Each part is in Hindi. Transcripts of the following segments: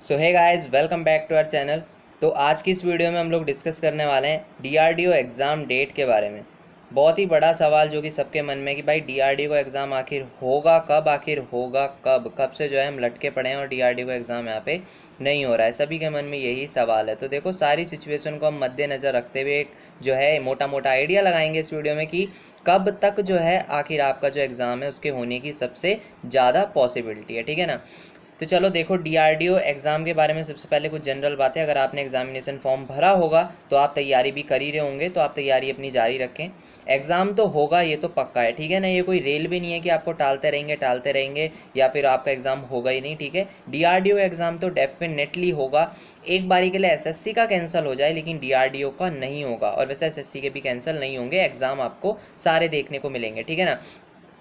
So hey guys, welcome back to our channel. तो आज की इस वीडियो में हम लोग डिस्कस करने वाले हैं डीआरडीओ एग्ज़ाम डेट के बारे में। बहुत ही बड़ा सवाल जो कि सबके मन में कि भाई डीआरडीओ का एग्ज़ाम आखिर होगा कब, आखिर होगा कब कब से जो है हम लटके पड़े हैं और डीआरडीओ का एग्ज़ाम यहाँ पे नहीं हो रहा है। सभी के मन में यही सवाल है। तो देखो, सारी सिचुएशन को हम मद्देनज़र रखते हुए एक जो है मोटा मोटा आइडिया लगाएंगे इस वीडियो में कि कब तक जो है आखिर आपका जो एग्ज़ाम है उसके होने की सबसे ज़्यादा पॉसिबिलिटी है। ठीक है ना। तो चलो देखो, डीआरडीओ एग्ज़ाम के बारे में सबसे पहले कुछ जनरल बातें। अगर आपने एग्जामिनेशन फॉर्म भरा होगा तो आप तैयारी भी कर ही रहे होंगे, तो आप तैयारी अपनी जारी रखें। एग्ज़ाम तो होगा, ये तो पक्का है। ठीक है ना। ये कोई रेल भी नहीं है कि आपको टालते रहेंगे या फिर आपका एग्ज़ाम होगा ही नहीं। ठीक है, डीआरडीओ एग्ज़ाम तो डेफिनेटली होगा। एक बारी के लिए एसएससी का कैंसिल हो जाए लेकिन डीआरडीओ का नहीं होगा, और वैसे एसएससी के भी कैंसिल नहीं होंगे। एग्ज़ाम आपको सारे देखने को मिलेंगे। ठीक है ना।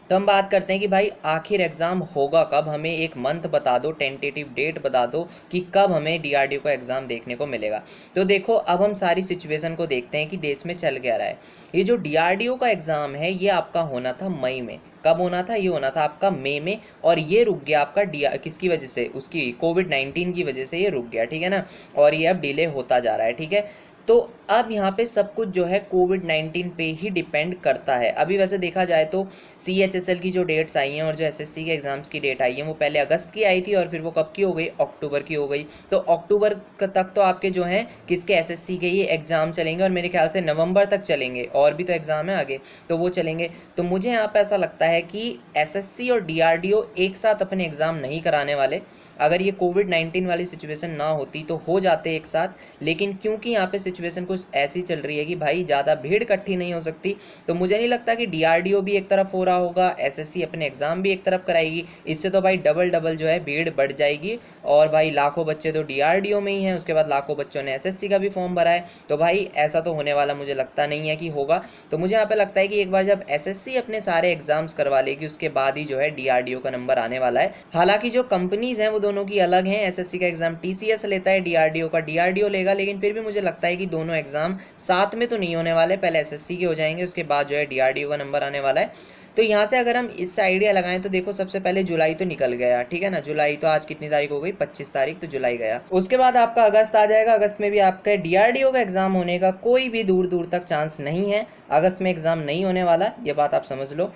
तो हम बात करते हैं कि भाई आखिर एग्ज़ाम होगा कब। हमें एक मंथ बता दो, टेंटेटिव डेट बता दो कि कब हमें डीआरडीओ का एग्ज़ाम देखने को मिलेगा। तो देखो, अब हम सारी सिचुएशन को देखते हैं कि देश में चल क्या रहा है। ये जो डीआरडीओ का एग्ज़ाम है ये आपका होना था मई में। कब होना था? ये होना था आपका मई में, और ये रुक गया आपका किसकी वजह से? उसकी कोविड-19 की वजह से ये रुक गया। ठीक है ना। और ये अब डिले होता जा रहा है। ठीक है। तो अब यहाँ पे सब कुछ जो है कोविड-19 पे ही डिपेंड करता है। अभी वैसे देखा जाए तो सीएचएसएल की जो डेट्स आई हैं और जो एसएससी के एग्ज़ाम्स की डेट आई है वो पहले अगस्त की आई थी, और फिर वो कब की हो गई? अक्टूबर की हो गई। तो अक्टूबर तक तो आपके जो हैं किसके? एसएससी के ही एग्ज़ाम चलेंगे, और मेरे ख्याल से नवंबर तक चलेंगे। और भी तो एग्ज़ाम है आगे, तो वो चलेंगे। तो मुझे यहाँ पे ऐसा लगता है कि एसएससी और डीआरडीओ एक साथ अपने एग्ज़ाम नहीं कराने वाले। अगर ये कोविड-19 वाली सिचुएशन ना होती तो हो जाते एक साथ, लेकिन क्योंकि यहाँ पे सिचुएशन कुछ ऐसी चल रही है कि भाई ज़्यादा भीड़ इकट्ठी नहीं हो सकती, तो मुझे नहीं लगता कि डीआरडीओ भी एक तरफ हो रहा होगा, एसएससी अपने एग्ज़ाम भी एक तरफ कराएगी। इससे तो भाई डबल डबल जो है भीड़ बढ़ जाएगी। और भाई लाखों बच्चे तो डीआरडीओ में ही हैं, उसके बाद लाखों बच्चों ने एसएससी का भी फॉर्म भरा है। तो भाई ऐसा तो होने वाला मुझे लगता नहीं है कि होगा। तो मुझे यहाँ पे लगता है कि एक बार जब एसएससी अपने सारे एग्जाम्स करवा लेगी उसके बाद ही जो है डीआरडीओ का नंबर आने वाला है। हालांकि जो कंपनीज हैं वो दोनों की अलग हैं। एसएससी का एग्जाम टीसीएस लेता है, डीआरडीओ का डीआरडीओ लेगा, लेकिन फिर भी मुझे लगता है कि दोनों एग्जाम साथ में तो नहीं होने वाले। पहले एसएससी के हो जाएंगे, उसके बाद जो है डीआरडीओ का नंबर आने वाला है। तो यहाँ से अगर हम इस आइडिया लगाएं तो देखो, सबसे पहले जुलाई तो निकल गया। ठीक है ना। जुलाई तो आज कितनी तारीख हो गई? 25 तारीख। तो जुलाई गया, उसके बाद आपका अगस्त आ जाएगा। अगस्त में भी आपका डीआरडीओ का एग्जाम होने का कोई भी दूर दूर तक चांस नहीं है। अगस्त में एग्जाम नहीं होने वाला, ये बात आप समझ लो।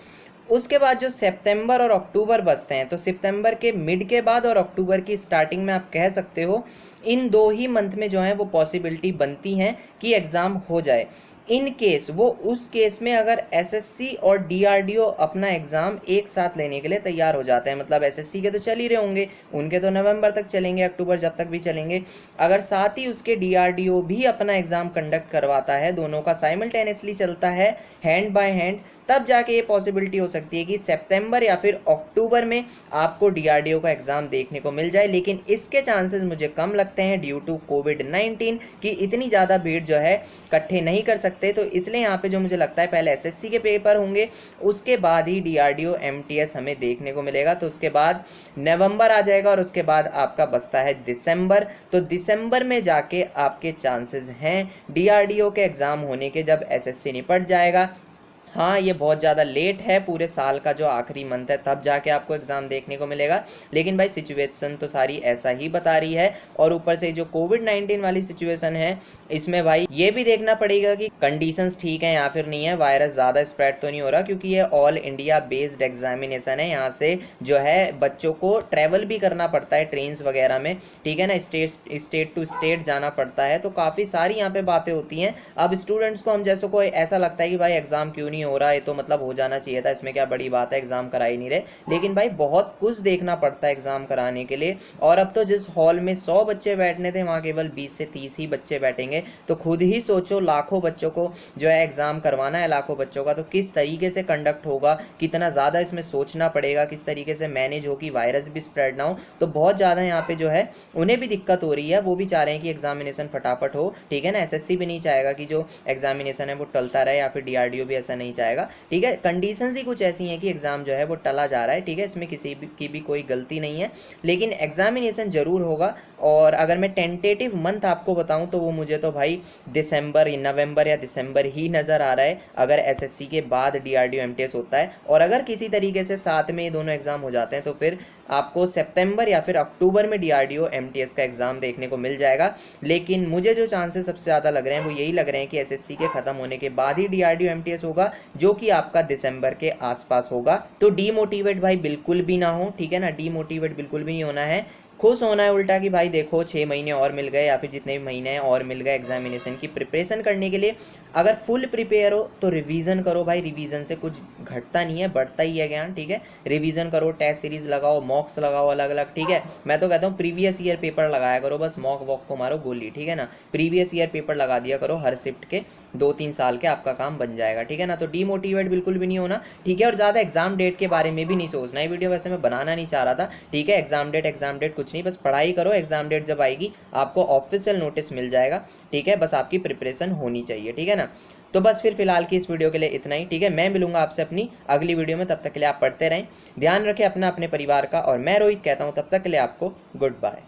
उसके बाद जो सितंबर और अक्टूबर बचते हैं, तो सितंबर के मिड के बाद और अक्टूबर की स्टार्टिंग में आप कह सकते हो इन दो ही मंथ में जो है वो पॉसिबिलिटी बनती है कि एग्ज़ाम हो जाए। इन केस वो उस केस में अगर एसएससी और डीआरडीओ अपना एग्ज़ाम एक साथ लेने के लिए तैयार हो जाते हैं, मतलब एसएससी के तो चल ही रहे होंगे, उनके तो नवंबर तक चलेंगे, अक्टूबर जब तक भी चलेंगे। अगर साथ ही उसके डीआरडीओ भी अपना एग्ज़ाम कंडक्ट करवाता है, दोनों का साइमल्टेनियसली चलता है हैंड बाय हैंड, तब जाके ये पॉसिबिलिटी हो सकती है कि सितंबर या फिर अक्टूबर में आपको डीआरडीओ का एग्ज़ाम देखने को मिल जाए। लेकिन इसके चांसेस मुझे कम लगते हैं ड्यू टू कोविड-19 कि इतनी ज़्यादा भीड़ जो है इकट्ठे नहीं कर सकते। तो इसलिए यहाँ पे जो मुझे लगता है पहले एसएससी के पेपर होंगे, उसके बाद ही डीआरडीओ एमटीएस हमें देखने को मिलेगा। तो उसके बाद नवंबर आ जाएगा, और उसके बाद आपका बचता है दिसंबर। तो दिसंबर में जाके आपके चांसेस हैं डीआरडीओ के एग्ज़ाम होने के, जब एसएससी निपट जाएगा। हाँ, ये बहुत ज़्यादा लेट है, पूरे साल का जो आखिरी मंथ है तब जाके आपको एग्ज़ाम देखने को मिलेगा। लेकिन भाई सिचुएशन तो सारी ऐसा ही बता रही है, और ऊपर से जो कोविड-19 वाली सिचुएशन है इसमें भाई ये भी देखना पड़ेगा कि कंडीशंस ठीक हैं या फिर नहीं है, वायरस ज़्यादा स्प्रेड तो नहीं हो रहा, क्योंकि ये ऑल इंडिया बेस्ड एग्जामिनेशन है। यहाँ से जो है बच्चों को ट्रैवल भी करना पड़ता है ट्रेन्स वगैरह में। ठीक है ना। स्टेट टू स्टेट जाना पड़ता है, तो काफ़ी सारी यहाँ पे बातें होती हैं। अब स्टूडेंट्स को हम जैसे को ऐसा लगता है कि भाई एग्ज़ाम क्यों नहीं हो रहा है, तो मतलब हो जाना चाहिए था, इसमें क्या बड़ी बात है, एग्जाम करा ही नहीं रहे। लेकिन भाई बहुत कुछ देखना पड़ता है एग्जाम कराने के लिए। और अब तो जिस हॉल में 100 बच्चे बैठने थे वहाँ केवल 20 से 30 ही बच्चे बैठेंगे। तो खुद ही सोचो, लाखों बच्चों को जो है एग्जाम करवाना है, लाखों बच्चों का, तो किस तरीके से कंडक्ट होगा, कितना ज़्यादा इसमें सोचना पड़ेगा, किस तरीके से मैनेज हो कि वायरस भी स्प्रेड ना हो। तो बहुत ज़्यादा यहाँ पे जो है उन्हें भी दिक्कत हो रही है, वो भी चाह रहे हैं कि एग्जामिनेशन फटाफट हो। ठीक है ना। एसएससी भी नहीं चाहेगा कि जो एग्जामिनेशन है वो टलता रहे, या फिर डीआरडीओ भी ऐसा नहीं नहीं चाहेगा, ठीक है। कंडीशंस ही कुछ ऐसी हैं कि एग्ज़ाम जो है वो टला जा रहा है, ठीक है। इसमें किसी की भी कोई गलती नहीं है, लेकिन एग्जामिनेशन ज़रूर होगा। और अगर मैं टेंटेटिव मंथ आपको बताऊं तो वो मुझे तो भाई दिसंबर, नवंबर या दिसंबर ही नज़र आ रहा है, अगर एसएससी के बाद डीआरडीओ एमटीएस होता है। और अगर किसी तरीके से साथ में ये दोनों एग्ज़ाम हो जाते हैं तो फिर आपको सितंबर या फिर अक्टूबर में डीआरडीओ एमटीएस का एग्ज़ाम देखने को मिल जाएगा। लेकिन मुझे जो चांसेस सबसे ज़्यादा लग रहे हैं वो यही लग रहे हैं कि एसएससी के ख़त्म होने के बाद ही डीआरडीओ एमटीएस होगा, जो कि आपका दिसंबर के आसपास होगा। तो डीमोटिवेट भाई बिल्कुल भी ना हो, ठीक है ना, डीमोटिवेट बिल्कुल भी नहीं होना है। खुश होना है उल्टा कि भाई देखो 6 महीने और मिल गए या फिर जितने भी महीने हैं और मिल गए एग्जामिनेशन की प्रिपरेशन करने के लिए। अगर फुल प्रिपेयर हो तो रिवीजन करो भाई, रिवीजन से कुछ घटता नहीं है, बढ़ता ही है ज्ञान, ठीक है। रिवीजन करो, टेस्ट सीरीज लगाओ, मॉक्स लगाओ अलग अलग, ठीक है। मैं तो कहता हूँ प्रीवियस ईयर पेपर लगाया करो, बस मॉक वॉक को मारो गोली, ठीक है ना। प्रीवियस ईयर पेपर लगा दिया करो हर शिफ्ट के, 2-3 साल के आपका काम बन जाएगा, ठीक है ना। तो डीमोटिवेट बिल्कुल भी नहीं होना, ठीक है। और ज़्यादा एग्जाम डेट के बारे में भी नहीं सोचना है, वीडियो वैसे मैं बनाना नहीं चाह रहा था, ठीक है। एग्जाम डेट कुछ नहीं, बस पढ़ाई करो। एग्जाम डेट जब आएगी आपको ऑफिशियल नोटिस मिल जाएगा, ठीक है। बस आपकी प्रिपरेशन होनी चाहिए, ठीक है ना। तो बस फिर फिलहाल की इस वीडियो के लिए इतना ही, ठीक है। मैं मिलूंगा आपसे अपनी अगली वीडियो में, तब तक के लिए आप पढ़ते रहें, ध्यान रखें अपना, अपने परिवार का। और मैं रोहित कहता हूँ तब तक के लिए आपको गुड बाय।